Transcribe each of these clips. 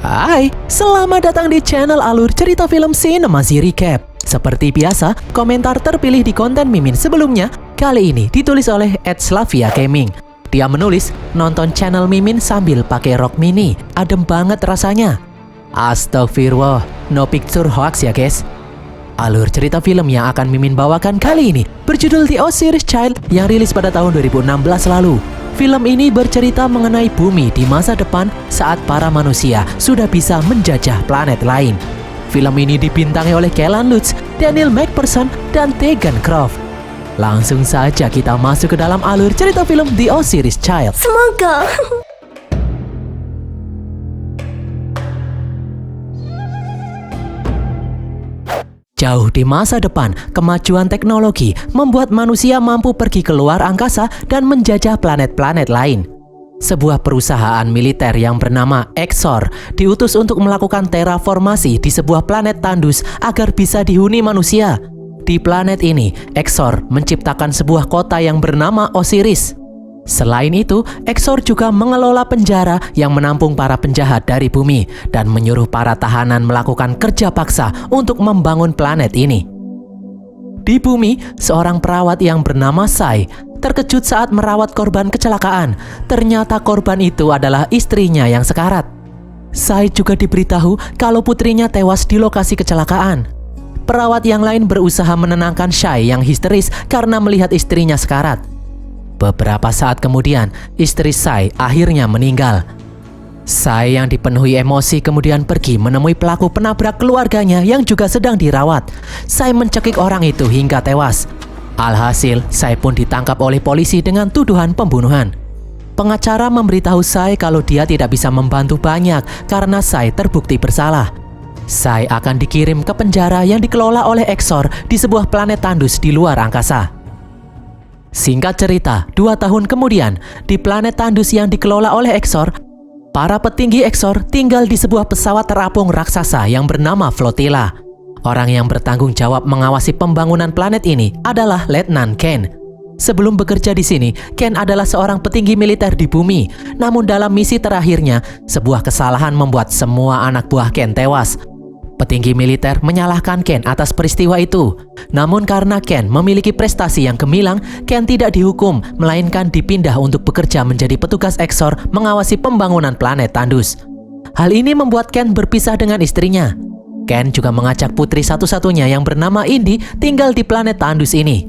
Hai, selamat datang di channel Alur Cerita Film Sinemasi Recap. Seperti biasa, komentar terpilih di konten Mimin sebelumnya kali ini ditulis oleh @slavia gaming. Dia menulis, nonton channel Mimin sambil pakai rok mini, adem banget rasanya. Astagfirullah, no picture hoax ya guys. Alur cerita film yang akan Mimin bawakan kali ini berjudul The Osiris Child yang rilis pada tahun 2016 lalu. Film ini bercerita mengenai bumi di masa depan saat para manusia sudah bisa menjajah planet lain. Film ini dibintangi oleh Kellan Lutz, Daniel McPherson, dan Tegan Croft. Langsung saja kita masuk ke dalam alur cerita film The Osiris Child. Semoga. Jauh di masa depan, kemajuan teknologi membuat manusia mampu pergi ke luar angkasa dan menjajah planet-planet lain. Sebuah perusahaan militer yang bernama Exor diutus untuk melakukan terraformasi di sebuah planet tandus agar bisa dihuni manusia. Di planet ini, Exor menciptakan sebuah kota yang bernama Osiris. Selain itu, Exor juga mengelola penjara yang menampung para penjahat dari bumi dan menyuruh para tahanan melakukan kerja paksa untuk membangun planet ini. Di bumi, seorang perawat yang bernama Sai terkejut saat merawat korban kecelakaan. Ternyata korban itu adalah istrinya yang sekarat. Sai juga diberitahu kalau putrinya tewas di lokasi kecelakaan. Perawat yang lain berusaha menenangkan Sai yang histeris karena melihat istrinya sekarat. Beberapa saat kemudian, istri Sai akhirnya meninggal. Sai yang dipenuhi emosi kemudian pergi menemui pelaku penabrak keluarganya yang juga sedang dirawat. Sai mencekik orang itu hingga tewas. Alhasil, Sai pun ditangkap oleh polisi dengan tuduhan pembunuhan. Pengacara memberitahu Sai kalau dia tidak bisa membantu banyak karena Sai terbukti bersalah. Sai akan dikirim ke penjara yang dikelola oleh Exor di sebuah planet tandus di luar angkasa. Singkat cerita, 2 tahun kemudian, di planet tandus yang dikelola oleh Exor, para petinggi Exor tinggal di sebuah pesawat terapung raksasa yang bernama Flotilla. Orang yang bertanggung jawab mengawasi pembangunan planet ini adalah Letnan Ken. Sebelum bekerja di sini, Ken adalah seorang petinggi militer di bumi. Namun dalam misi terakhirnya, sebuah kesalahan membuat semua anak buah Ken tewas. Petinggi militer menyalahkan Ken atas peristiwa itu. Namun karena Ken memiliki prestasi yang gemilang, Ken tidak dihukum, melainkan dipindah untuk bekerja menjadi petugas Exor mengawasi pembangunan planet tandus. Hal ini membuat Ken berpisah dengan istrinya. Ken juga mengajak putri satu-satunya yang bernama Indy tinggal di planet tandus ini.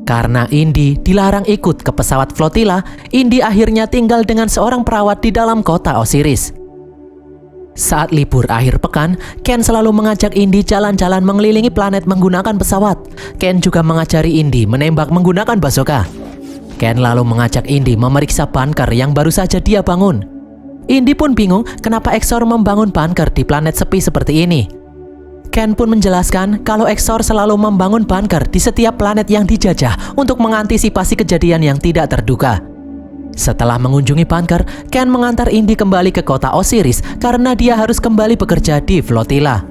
Karena Indy dilarang ikut ke pesawat Flotilla, Indy akhirnya tinggal dengan seorang perawat di dalam kota Osiris. Saat libur akhir pekan, Ken selalu mengajak Indy jalan-jalan mengelilingi planet menggunakan pesawat. Ken juga mengajari Indy menembak menggunakan bazooka. Ken lalu mengajak Indy memeriksa bunker yang baru saja dia bangun. Indy pun bingung kenapa Exor membangun bunker di planet sepi seperti ini. Ken pun menjelaskan kalau Exor selalu membangun bunker di setiap planet yang dijajah untuk mengantisipasi kejadian yang tidak terduga. Setelah mengunjungi bunker, Ken mengantar Indy kembali ke kota Osiris karena dia harus kembali bekerja di Flotilla.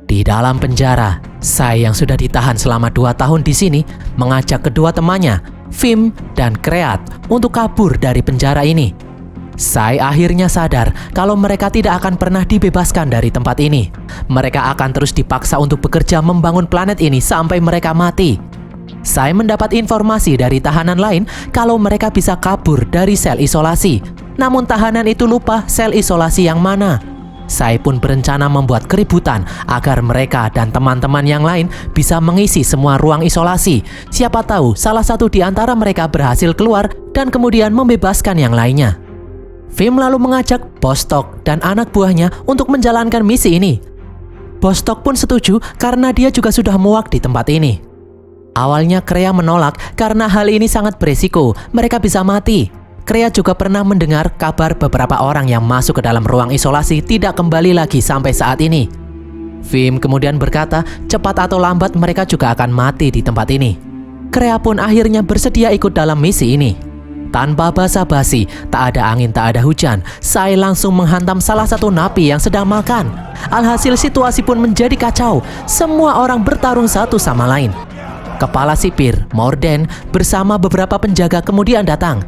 Di dalam penjara, Sai yang sudah ditahan selama 2 tahun di sini mengajak kedua temannya, Vim dan Kreat, untuk kabur dari penjara ini. Sai akhirnya sadar kalau mereka tidak akan pernah dibebaskan dari tempat ini. Mereka akan terus dipaksa untuk bekerja membangun planet ini sampai mereka mati. Sai mendapat informasi dari tahanan lain kalau mereka bisa kabur dari sel isolasi. Namun tahanan itu lupa sel isolasi yang mana. Sai pun berencana membuat keributan agar mereka dan teman-teman yang lain bisa mengisi semua ruang isolasi. Siapa tahu salah satu di antara mereka berhasil keluar dan kemudian membebaskan yang lainnya. Vim lalu mengajak Bostock dan anak buahnya untuk menjalankan misi ini. Bostock pun setuju karena dia juga sudah muak di tempat ini. Awalnya Krea menolak karena hal ini sangat beresiko, mereka bisa mati. Krea juga pernah mendengar kabar beberapa orang yang masuk ke dalam ruang isolasi tidak kembali lagi sampai saat ini. Vim kemudian berkata, cepat atau lambat mereka juga akan mati di tempat ini. Krea pun akhirnya bersedia ikut dalam misi ini. Tanpa basa-basi, tak ada angin tak ada hujan, Sai langsung menghantam salah satu napi yang sedang makan. Alhasil situasi pun menjadi kacau, semua orang bertarung satu sama lain. Kepala sipir, Morden, bersama beberapa penjaga kemudian datang.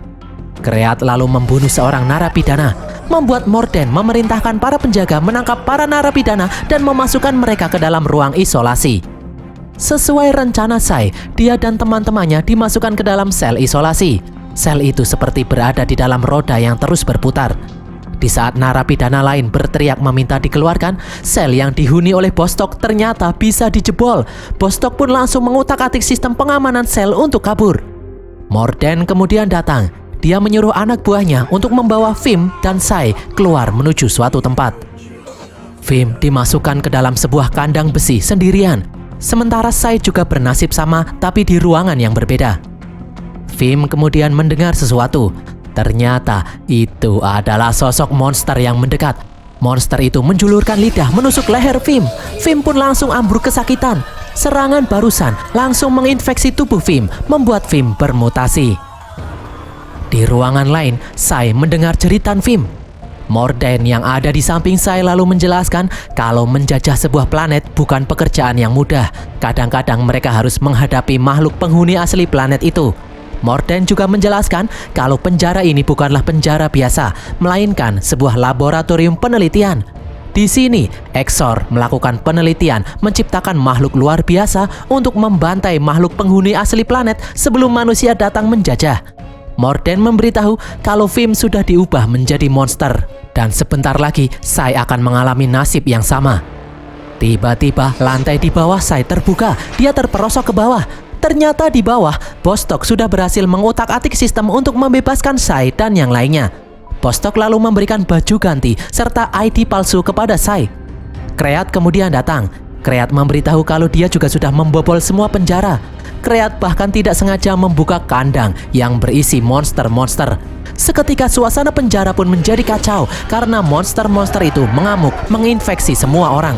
Kreat lalu membunuh seorang narapidana. membuat Morden memerintahkan para penjaga menangkap para narapidana dan memasukkan mereka ke dalam ruang isolasi. Sesuai rencana Sai, dia dan teman-temannya dimasukkan ke dalam sel isolasi. Sel itu seperti berada di dalam roda yang terus berputar. Di saat narapidana lain berteriak meminta dikeluarkan, sel yang dihuni oleh Bostock ternyata bisa dijebol. Bostock pun langsung mengutak-atik sistem pengamanan sel untuk kabur. Morden kemudian datang. Dia menyuruh anak buahnya untuk membawa Vim dan Sai keluar menuju suatu tempat. Vim dimasukkan ke dalam sebuah kandang besi sendirian. Sementara Sai juga bernasib sama tapi di ruangan yang berbeda. Vim kemudian mendengar sesuatu. Ternyata itu adalah sosok monster yang mendekat. Monster itu menjulurkan lidah menusuk leher Vim. Vim pun langsung ambruk kesakitan. Serangan barusan langsung menginfeksi tubuh Vim, membuat Vim bermutasi. Di ruangan lain, Sai mendengar jeritan Vim. Morden yang ada di samping Sai lalu menjelaskan kalau menjajah sebuah planet bukan pekerjaan yang mudah. Kadang-kadang mereka harus menghadapi makhluk penghuni asli planet itu. Morden juga menjelaskan kalau penjara ini bukanlah penjara biasa, melainkan sebuah laboratorium penelitian. Di sini, Exor melakukan penelitian menciptakan makhluk luar biasa untuk membantai makhluk penghuni asli planet sebelum manusia datang menjajah. Morden memberitahu kalau Vim sudah diubah menjadi monster, dan sebentar lagi Sai akan mengalami nasib yang sama. Tiba-tiba lantai di bawah Sai terbuka, dia terperosok ke bawah. Ternyata di bawah, Bostock sudah berhasil mengutak-atik sistem untuk membebaskan Sai dan yang lainnya. Bostock lalu memberikan baju ganti serta ID palsu kepada Sai. Kreat kemudian datang. Kreat memberitahu kalau dia juga sudah membobol semua penjara. Kreat bahkan tidak sengaja membuka kandang yang berisi monster-monster. Seketika suasana penjara pun menjadi kacau karena monster-monster itu mengamuk, menginfeksi semua orang.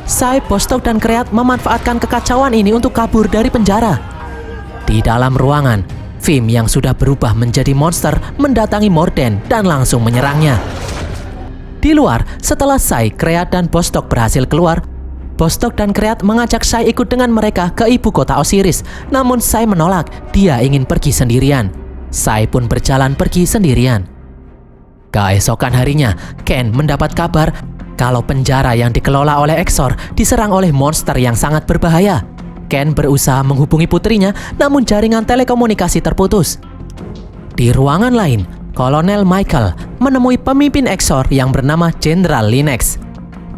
Sai, Bostock, dan Kreat memanfaatkan kekacauan ini untuk kabur dari penjara. Di dalam ruangan, Vim yang sudah berubah menjadi monster mendatangi Morden dan langsung menyerangnya. Di luar, setelah Sai, Kreat, dan Bostock berhasil keluar, Bostock dan Kreat mengajak Sai ikut dengan mereka ke ibu kota Osiris. Namun Sai menolak, dia ingin pergi sendirian. Sai pun berjalan pergi sendirian. Keesokan harinya, Ken mendapat kabar kalau penjara yang dikelola oleh Exor diserang oleh monster yang sangat berbahaya. Ken berusaha menghubungi putrinya, namun jaringan telekomunikasi terputus. Di ruangan lain, Kolonel Michael menemui pemimpin Exor yang bernama Jenderal Linux.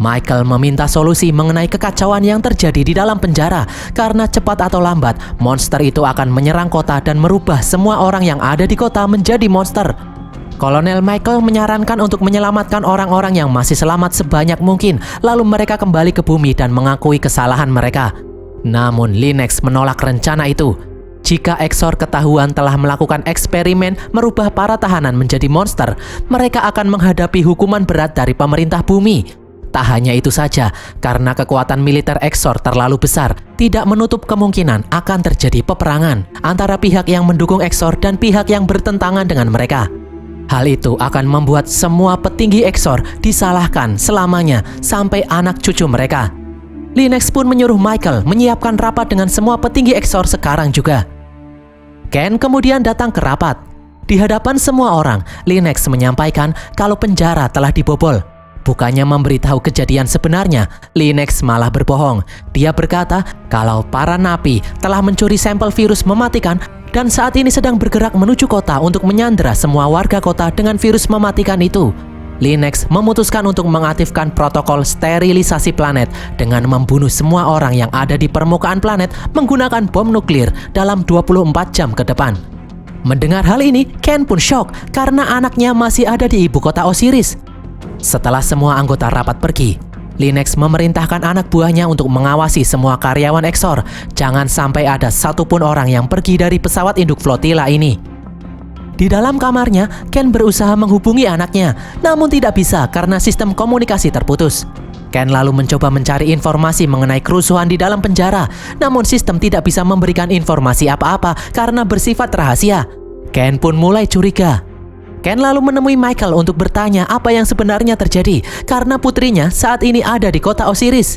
Michael meminta solusi mengenai kekacauan yang terjadi di dalam penjara, karena cepat atau lambat monster itu akan menyerang kota dan merubah semua orang yang ada di kota menjadi monster. Kolonel Michael menyarankan untuk menyelamatkan orang-orang yang masih selamat sebanyak mungkin, lalu mereka kembali ke bumi dan mengakui kesalahan mereka. Namun Linux menolak rencana itu. Jika Exor ketahuan telah melakukan eksperimen merubah para tahanan menjadi monster, mereka akan menghadapi hukuman berat dari pemerintah bumi. Tak hanya itu saja, karena kekuatan militer Exor terlalu besar, tidak menutup kemungkinan akan terjadi peperangan antara pihak yang mendukung Exor dan pihak yang bertentangan dengan mereka. Hal itu akan membuat semua petinggi Exor disalahkan selamanya sampai anak cucu mereka. Linux pun menyuruh Michael menyiapkan rapat dengan semua petinggi Exor sekarang juga. Ken kemudian datang ke rapat. Di hadapan semua orang, Linux menyampaikan kalau penjara telah dibobol. Bukannya memberitahu kejadian sebenarnya, Linux malah berbohong. Dia berkata kalau para napi telah mencuri sampel virus mematikan dan saat ini sedang bergerak menuju kota untuk menyandera semua warga kota dengan virus mematikan itu. Linux memutuskan untuk mengaktifkan protokol sterilisasi planet dengan membunuh semua orang yang ada di permukaan planet menggunakan bom nuklir dalam 24 jam ke depan. Mendengar hal ini, Ken pun shock karena anaknya masih ada di ibu kota Osiris. Setelah semua anggota rapat pergi, Linux memerintahkan anak buahnya untuk mengawasi semua karyawan Exor. Jangan sampai ada satupun orang yang pergi dari pesawat induk flotila ini. Di dalam kamarnya, Ken berusaha menghubungi anaknya, namun tidak bisa karena sistem komunikasi terputus. Ken lalu mencoba mencari informasi mengenai kerusuhan di dalam penjara, namun sistem tidak bisa memberikan informasi apa-apa karena bersifat rahasia. Ken pun mulai curiga. Ken lalu menemui Michael untuk bertanya apa yang sebenarnya terjadi karena putrinya saat ini ada di kota Osiris.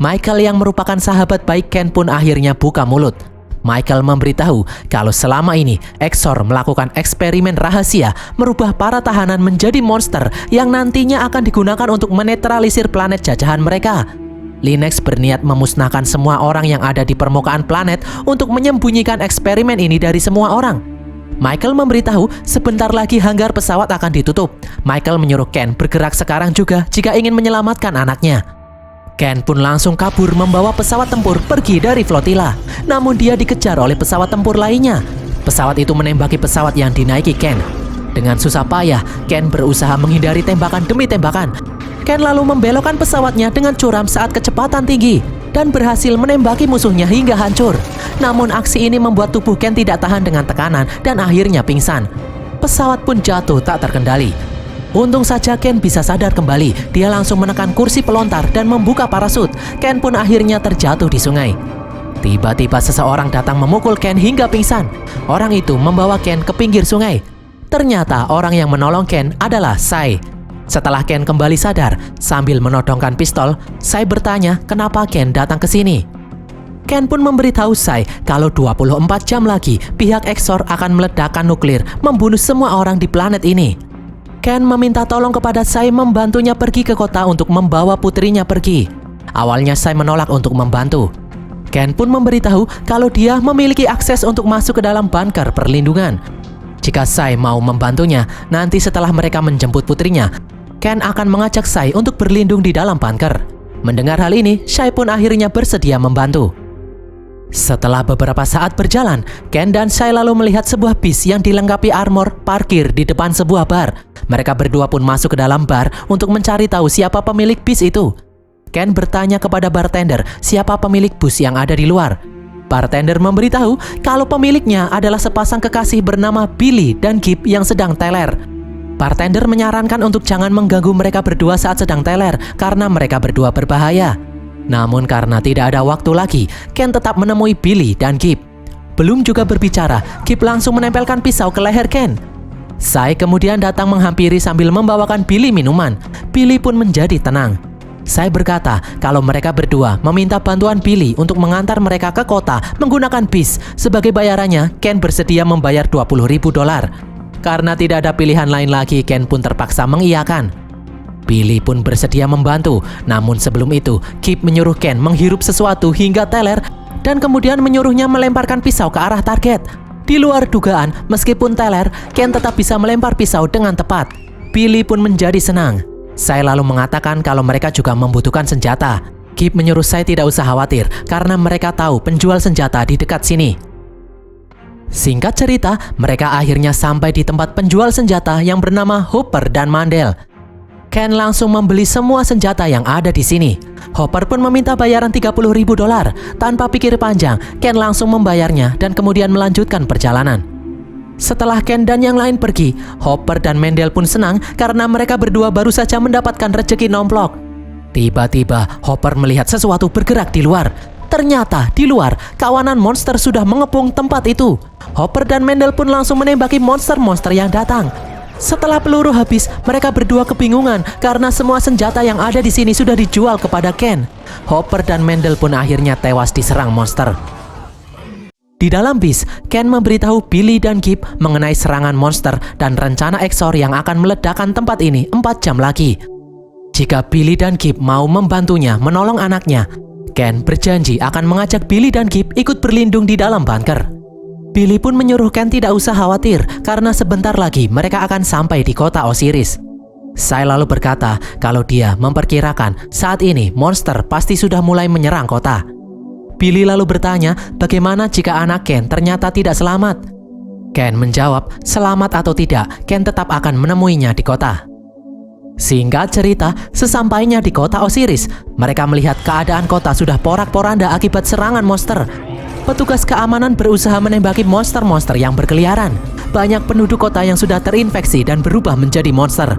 Michael yang merupakan sahabat baik Ken pun akhirnya buka mulut. Michael memberitahu kalau selama ini Exor melakukan eksperimen rahasia merubah para tahanan menjadi monster yang nantinya akan digunakan untuk menetralisir planet jajahan mereka. Linux berniat memusnahkan semua orang yang ada di permukaan planet untuk menyembunyikan eksperimen ini dari semua orang. Michael memberitahu sebentar lagi hanggar pesawat akan ditutup. Michael menyuruh Ken bergerak sekarang juga jika ingin menyelamatkan anaknya. Ken pun langsung kabur membawa pesawat tempur pergi dari flotila. Namun dia dikejar oleh pesawat tempur lainnya. Pesawat itu menembaki pesawat yang dinaiki Ken. Dengan susah payah, Ken berusaha menghindari tembakan demi tembakan. Ken lalu membelokkan pesawatnya dengan curam saat kecepatan tinggi dan berhasil menembaki musuhnya hingga hancur. Namun aksi ini membuat tubuh Ken tidak tahan dengan tekanan dan akhirnya pingsan. Pesawat pun jatuh tak terkendali. Untung saja Ken bisa sadar kembali. Dia langsung menekan kursi pelontar dan membuka parasut. Ken pun akhirnya terjatuh di sungai. Tiba-tiba seseorang datang memukul Ken hingga pingsan. Orang itu membawa Ken ke pinggir sungai. Ternyata orang yang menolong Ken adalah Sai. Setelah Ken kembali sadar, sambil menodongkan pistol, Sai bertanya kenapa Ken datang ke sini. Ken pun memberitahu Sai kalau 24 jam lagi pihak Exor akan meledakkan nuklir membunuh semua orang di planet ini. Ken meminta tolong kepada Sai membantunya pergi ke kota untuk membawa putrinya pergi. Awalnya Sai menolak untuk membantu. Ken pun memberitahu kalau dia memiliki akses untuk masuk ke dalam bunker perlindungan. Jika Sai mau membantunya, nanti setelah mereka menjemput putrinya, Ken akan mengajak Sai untuk berlindung di dalam bunker. Mendengar hal ini, Sai pun akhirnya bersedia membantu. Setelah beberapa saat berjalan, Ken dan Sai lalu melihat sebuah bis yang dilengkapi armor parkir di depan sebuah bar. Mereka berdua pun masuk ke dalam bar untuk mencari tahu siapa pemilik bis itu. Ken bertanya kepada bartender siapa pemilik bus yang ada di luar. Bartender memberitahu kalau pemiliknya adalah sepasang kekasih bernama Billy dan Kip yang sedang teler. Bartender menyarankan untuk jangan mengganggu mereka berdua saat sedang teler karena mereka berdua berbahaya. Namun karena tidak ada waktu lagi, Ken tetap menemui Billy dan Kip. Belum juga berbicara, Kip langsung menempelkan pisau ke leher Ken. Sai kemudian datang menghampiri sambil membawakan Billy minuman. Billy pun menjadi tenang. Sai berkata kalau mereka berdua meminta bantuan Billy untuk mengantar mereka ke kota menggunakan bis. Sebagai bayarannya, Ken bersedia membayar $20.000. Karena tidak ada pilihan lain lagi, Ken pun terpaksa mengiyakan. Billy pun bersedia membantu, namun sebelum itu, Kip menyuruh Ken menghirup sesuatu hingga teler dan kemudian menyuruhnya melemparkan pisau ke arah target. Di luar dugaan, meskipun teler, Ken tetap bisa melempar pisau dengan tepat. Billy pun menjadi senang. Sai lalu mengatakan kalau mereka juga membutuhkan senjata. Kip menyuruh Sai tidak usah khawatir karena mereka tahu penjual senjata di dekat sini. Singkat cerita, mereka akhirnya sampai di tempat penjual senjata yang bernama Hopper dan Mandel. Ken langsung membeli semua senjata yang ada di sini. Hopper pun meminta bayaran $30.000. Tanpa pikir panjang, Ken langsung membayarnya dan kemudian melanjutkan perjalanan. Setelah Ken dan yang lain pergi, Hopper dan Mendel pun senang karena mereka berdua baru saja mendapatkan rejeki nomplok. Tiba-tiba, Hopper melihat sesuatu bergerak di luar. Ternyata di luar, kawanan monster sudah mengepung tempat itu. Hopper dan Mendel pun langsung menembaki monster-monster yang datang. Setelah peluru habis, mereka berdua kebingungan karena semua senjata yang ada di sini sudah dijual kepada Ken. Hopper dan Mendel pun akhirnya tewas diserang monster. Di dalam bis, Ken memberitahu Billy dan Kip mengenai serangan monster dan rencana Exor yang akan meledakkan tempat ini 4 jam lagi. Jika Billy dan Kip mau membantunya menolong anaknya, Ken berjanji akan mengajak Billy dan Kip ikut berlindung di dalam bunker. Billy pun menyuruh Ken tidak usah khawatir karena sebentar lagi mereka akan sampai di kota Osiris. Sai lalu berkata kalau dia memperkirakan saat ini monster pasti sudah mulai menyerang kota. Billy lalu bertanya bagaimana jika anak Ken ternyata tidak selamat. Ken menjawab selamat atau tidak, Ken tetap akan menemuinya di kota. Singkat cerita, sesampainya di kota Osiris, mereka melihat keadaan kota sudah porak-poranda akibat serangan monster. Petugas keamanan berusaha menembaki monster-monster yang berkeliaran. Banyak penduduk kota yang sudah terinfeksi dan berubah menjadi monster.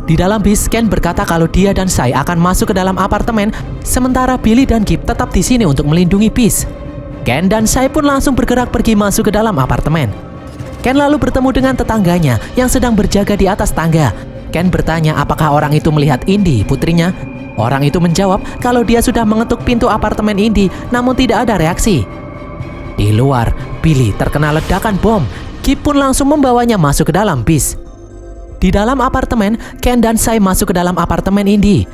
Di dalam bis, Ken berkata kalau dia dan Sai akan masuk ke dalam apartemen, sementara Billy dan Kip tetap di sini untuk melindungi bis. Ken dan Sai pun langsung bergerak pergi masuk ke dalam apartemen. Ken lalu bertemu dengan tetangganya yang sedang berjaga di atas tangga. Ken bertanya apakah orang itu melihat Indy, putrinya. Orang itu menjawab kalau dia sudah mengetuk pintu apartemen Indy, namun tidak ada reaksi. Di luar, Billy terkena ledakan bom. Kip pun langsung membawanya masuk ke dalam bis. Di dalam apartemen, Ken dan Sai masuk ke dalam apartemen Indy.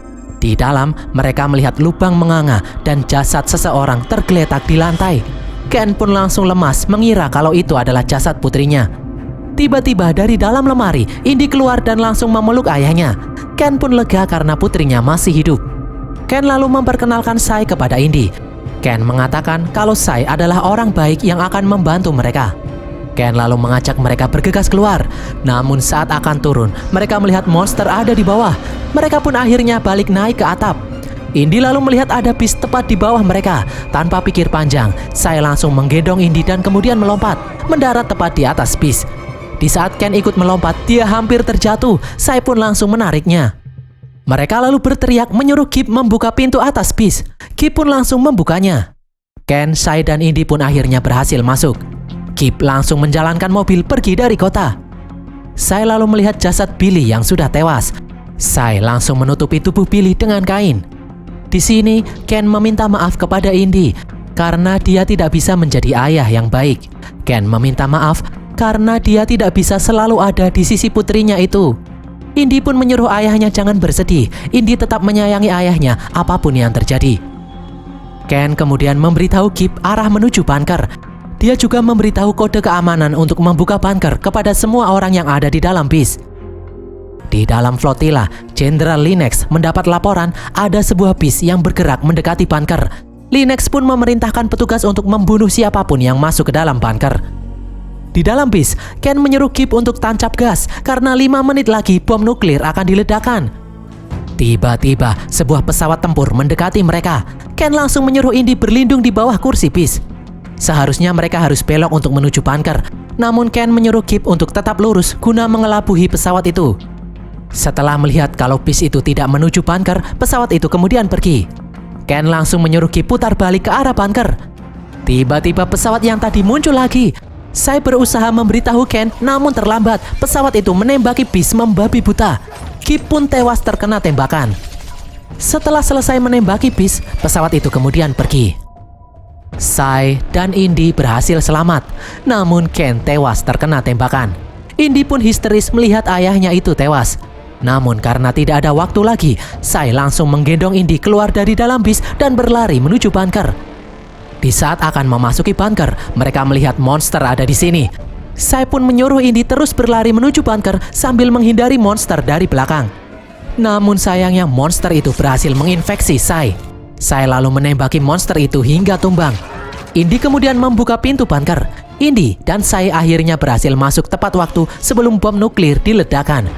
Di dalam, mereka melihat lubang menganga dan jasad seseorang tergeletak di lantai. Ken pun langsung lemas mengira kalau itu adalah jasad putrinya. Tiba-tiba dari dalam lemari, Indy keluar dan langsung memeluk ayahnya. Ken pun lega karena putrinya masih hidup. Ken lalu memperkenalkan Sai kepada Indy. Ken mengatakan kalau Sai adalah orang baik yang akan membantu mereka. Ken lalu mengajak mereka bergegas keluar. Namun saat akan turun, mereka melihat monster ada di bawah. Mereka pun akhirnya balik naik ke atap. Indy lalu melihat ada bis tepat di bawah mereka. Tanpa pikir panjang, Sai langsung menggendong Indy dan kemudian melompat, mendarat tepat di atas bis. Di saat Ken ikut melompat, dia hampir terjatuh. Sai pun langsung menariknya. Mereka lalu berteriak menyuruh Kip membuka pintu atas bis. Kip pun langsung membukanya. Ken, Sai, dan Indy pun akhirnya berhasil masuk. Kip langsung menjalankan mobil pergi dari kota. Sai lalu melihat jasad Billy yang sudah tewas. Sai langsung menutupi tubuh Billy dengan kain. Di sini, Ken meminta maaf kepada Indy karena dia tidak bisa menjadi ayah yang baik. Ken meminta maaf karena dia tidak bisa selalu ada di sisi putrinya itu. Indy pun menyuruh ayahnya jangan bersedih. Indy tetap menyayangi ayahnya apapun yang terjadi. Ken kemudian memberitahu Kip arah menuju bunker. Dia juga memberitahu kode keamanan untuk membuka bunker kepada semua orang yang ada di dalam bis. Di dalam flotila, Jenderal Linux mendapat laporan ada sebuah bis yang bergerak mendekati bunker. Linux pun memerintahkan petugas untuk membunuh siapapun yang masuk ke dalam bunker. Di dalam bis, Ken menyuruh Kip untuk tancap gas karena 5 menit lagi bom nuklir akan diledakkan. Tiba-tiba, sebuah pesawat tempur mendekati mereka. Ken langsung menyuruh Indy berlindung di bawah kursi bis. Seharusnya mereka harus belok untuk menuju bunker. Namun Ken menyuruh Kip untuk tetap lurus guna mengelabuhi pesawat itu. Setelah melihat kalau bis itu tidak menuju bunker, pesawat itu kemudian pergi. Ken langsung menyuruh Kip putar balik ke arah bunker. Tiba-tiba pesawat yang tadi muncul lagi. Sai berusaha memberitahu Ken, namun terlambat. Pesawat itu menembaki bis membabi buta. Kip pun tewas terkena tembakan. Setelah selesai menembaki bis, pesawat itu kemudian pergi. Sai dan Indy berhasil selamat, namun Ken tewas terkena tembakan. Indy pun histeris melihat ayahnya itu tewas. Namun karena tidak ada waktu lagi, Sai langsung menggendong Indy keluar dari dalam bis dan berlari menuju bunker. Di saat akan memasuki bunker, mereka melihat monster ada di sini. Sai pun menyuruh Indy terus berlari menuju bunker sambil menghindari monster dari belakang. Namun sayangnya monster itu berhasil menginfeksi Sai. Sai lalu menembaki monster itu hingga tumbang. Indy kemudian membuka pintu bunker. Indy dan Sai akhirnya berhasil masuk tepat waktu sebelum bom nuklir diledakkan.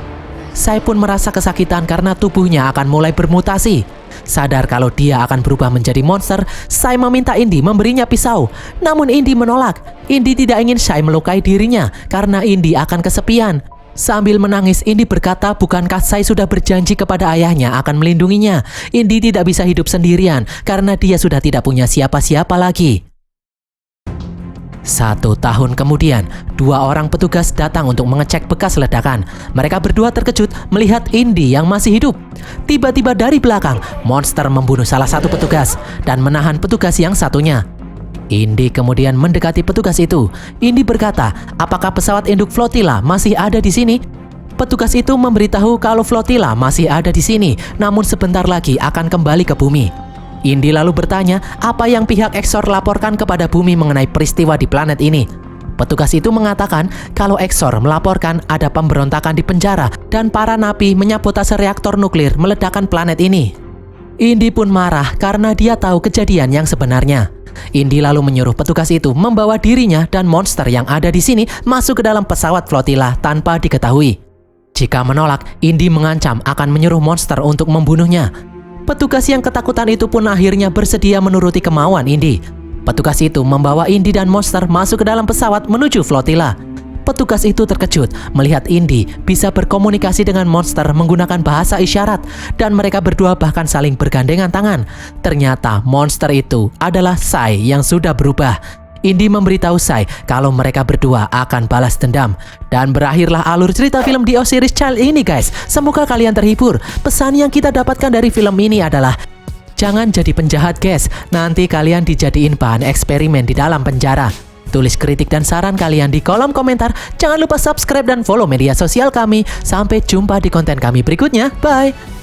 Sai pun merasa kesakitan karena tubuhnya akan mulai bermutasi. Sadar kalau dia akan berubah menjadi monster, Sai meminta Indy memberinya pisau. Namun Indy menolak. Indy tidak ingin Sai melukai dirinya karena Indy akan kesepian. Sambil menangis, Indy berkata bukankah Sai sudah berjanji kepada ayahnya akan melindunginya. Indy tidak bisa hidup sendirian karena dia sudah tidak punya siapa-siapa lagi. 1 tahun kemudian, 2 orang petugas datang untuk mengecek bekas ledakan. Mereka berdua terkejut melihat Indy yang masih hidup. Tiba-tiba dari belakang, monster membunuh salah satu petugas dan menahan petugas yang satunya. Indy kemudian mendekati petugas itu. Indy berkata, apakah pesawat induk flotila masih ada di sini? Petugas itu memberitahu kalau flotila masih ada di sini, namun sebentar lagi akan kembali ke bumi. Indy lalu bertanya apa yang pihak Exor laporkan kepada bumi mengenai peristiwa di planet ini. Petugas itu mengatakan kalau Exor melaporkan ada pemberontakan di penjara dan para napi menyabotase reaktor nuklir meledakkan planet ini. Indy pun marah karena dia tahu kejadian yang sebenarnya. Indy lalu menyuruh petugas itu membawa dirinya dan monster yang ada di sini masuk ke dalam pesawat flotila tanpa diketahui. Jika menolak, Indy mengancam akan menyuruh monster untuk membunuhnya. Petugas yang ketakutan itu pun akhirnya bersedia menuruti kemauan Indy. Petugas itu membawa Indy dan monster masuk ke dalam pesawat menuju flotila. Petugas itu terkejut melihat Indy bisa berkomunikasi dengan monster menggunakan bahasa isyarat dan mereka berdua bahkan saling bergandengan tangan. Ternyata monster itu adalah Sai yang sudah berubah. Indy memberitahu Sai kalau mereka berdua akan balas dendam. Dan berakhirlah alur cerita film The Osiris Child ini guys. Semoga kalian terhibur. Pesan yang kita dapatkan dari film ini adalah Jangan jadi penjahat guys, nanti kalian dijadiin bahan eksperimen di dalam penjara. Tulis kritik dan saran kalian di kolom komentar. Jangan lupa subscribe dan follow media sosial kami. Sampai jumpa di konten kami berikutnya. Bye!